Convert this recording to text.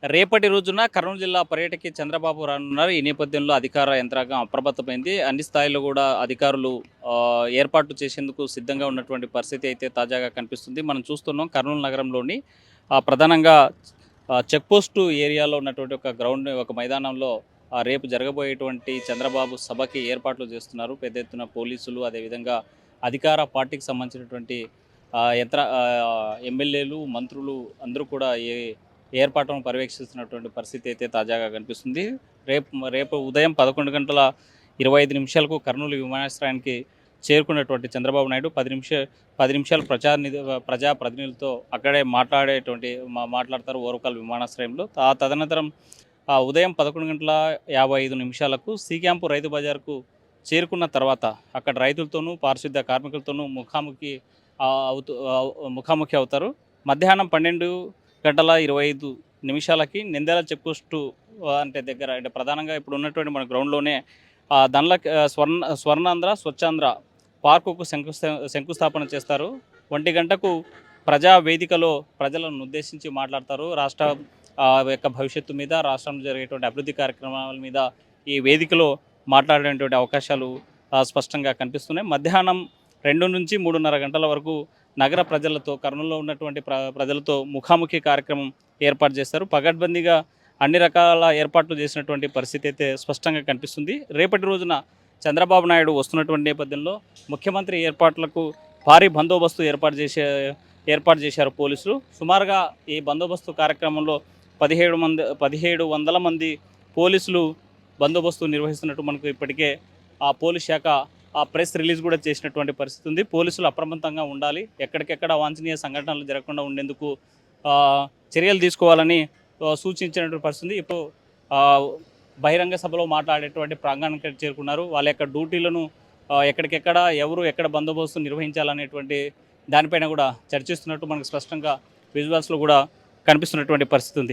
రేపటి రోజున కర్నూలు జిల్లా పర్యటనకి చంద్రబాబు రానున్నారు. ఈ నేపథ్యంలో అధికార యంత్రాంగం అప్రమత్తమైంది. అన్ని స్థాయిల్లో కూడా అధికారులు ఏర్పాట్లు చేసేందుకు సిద్ధంగా ఉన్నటువంటి పరిస్థితి అయితే తాజాగా కనిపిస్తుంది. మనం చూస్తున్నాం కర్నూలు నగరంలోని ప్రధానంగా చెక్‌పోస్టు ఏరియాలో ఉన్నటువంటి ఒక గ్రౌండ్ ఒక మైదానంలో రేపు జరగబోయేటువంటి చంద్రబాబు సభకి ఏర్పాట్లు చేస్తున్నారు. పెద్ద ఎత్తున పోలీసులు అదేవిధంగా అధికార పార్టీకి సంబంధించినటువంటి ఎమ్మెల్యేలు, మంత్రులు అందరూ కూడా ఏర్పాట్లను పర్యవేక్షిస్తున్నటువంటి పరిస్థితి అయితే తాజాగా కనిపిస్తుంది. రేపు ఉదయం 11:25 కర్నూలు విమానాశ్రయానికి చేరుకున్నటువంటి చంద్రబాబు నాయుడు 10 నిమిషాలు ప్రజాప్రతినిధులతో అక్కడే మాట్లాడతారు ఓర్వకల్ విమానాశ్రయంలో. తదనంతరం ఉదయం 11:55 సి క్యాంపు రైతు బజార్కు చేరుకున్న తర్వాత అక్కడ రైతులతోనూ పారిశుద్ధ్య కార్మికులతోనూ ముఖాముఖి అవుతారు. మధ్యాహ్నం 12:25 నంద్యాల చెక్‌పోస్టు అంటే ప్రధానంగా ఇప్పుడు ఉన్నటువంటి మన గ్రౌండ్లోనే దండ్ల స్వర్ణాంధ్ర స్వచ్ఛాంధ్ర పార్కుకు శంకుస్థాపన చేస్తారు. 1 గంటకు ప్రజా వేదికలో ప్రజలను ఉద్దేశించి మాట్లాడతారు. రాష్ట్ర యొక్క భవిష్యత్తు మీద, రాష్ట్రంలో జరిగేటువంటి అభివృద్ధి కార్యక్రమాల మీద ఈ వేదికలో మాట్లాడేటువంటి అవకాశాలు స్పష్టంగా కనిపిస్తున్నాయి. మధ్యాహ్నం 2 నుంచి 3:30 గంటల వరకు నగర ప్రజలతో, కర్నూలులో ఉన్నటువంటి ప్రజలతో ముఖాముఖి కార్యక్రమం ఏర్పాటు చేస్తారు. పకడ్బందీగా అన్ని రకాల ఏర్పాట్లు చేసినటువంటి పరిస్థితి అయితే స్పష్టంగా కనిపిస్తుంది. రేపటి రోజున చంద్రబాబు నాయుడు వస్తున్నటువంటి నేపథ్యంలో ముఖ్యమంత్రి ఏర్పాట్లకు భారీ బందోబస్తు ఏర్పాటు చేశారు పోలీసులు. సుమారుగా ఈ బందోబస్తు కార్యక్రమంలో 1700 మంది పోలీసులు బందోబస్తు నిర్వహిస్తున్నట్టు మనకు ఇప్పటికే పోలీస్ శాఖ ప్రెస్ రిలీజ్ కూడా చేసినటువంటి పరిస్థితి ఉంది. పోలీసులు అప్రమత్తంగా ఉండాలి, ఎక్కడికెక్కడ అవాంఛనీయ సంఘటనలు జరగకుండా ఉండేందుకు చర్యలు తీసుకోవాలని సూచించినటువంటి పరిస్థితి. ఇప్పుడు బహిరంగ సభలో మాట్లాడేటువంటి ప్రాంగణానికి చేరుకున్నారు. వాళ్ళ యొక్క డ్యూటీలను ఎక్కడికెక్కడ ఎక్కడ బందోబస్తు నిర్వహించాలనేటువంటి దానిపైన కూడా చర్చిస్తున్నట్టు మనకు స్పష్టంగా విజువల్స్లో కూడా కనిపిస్తున్నటువంటి పరిస్థితి ఉంది.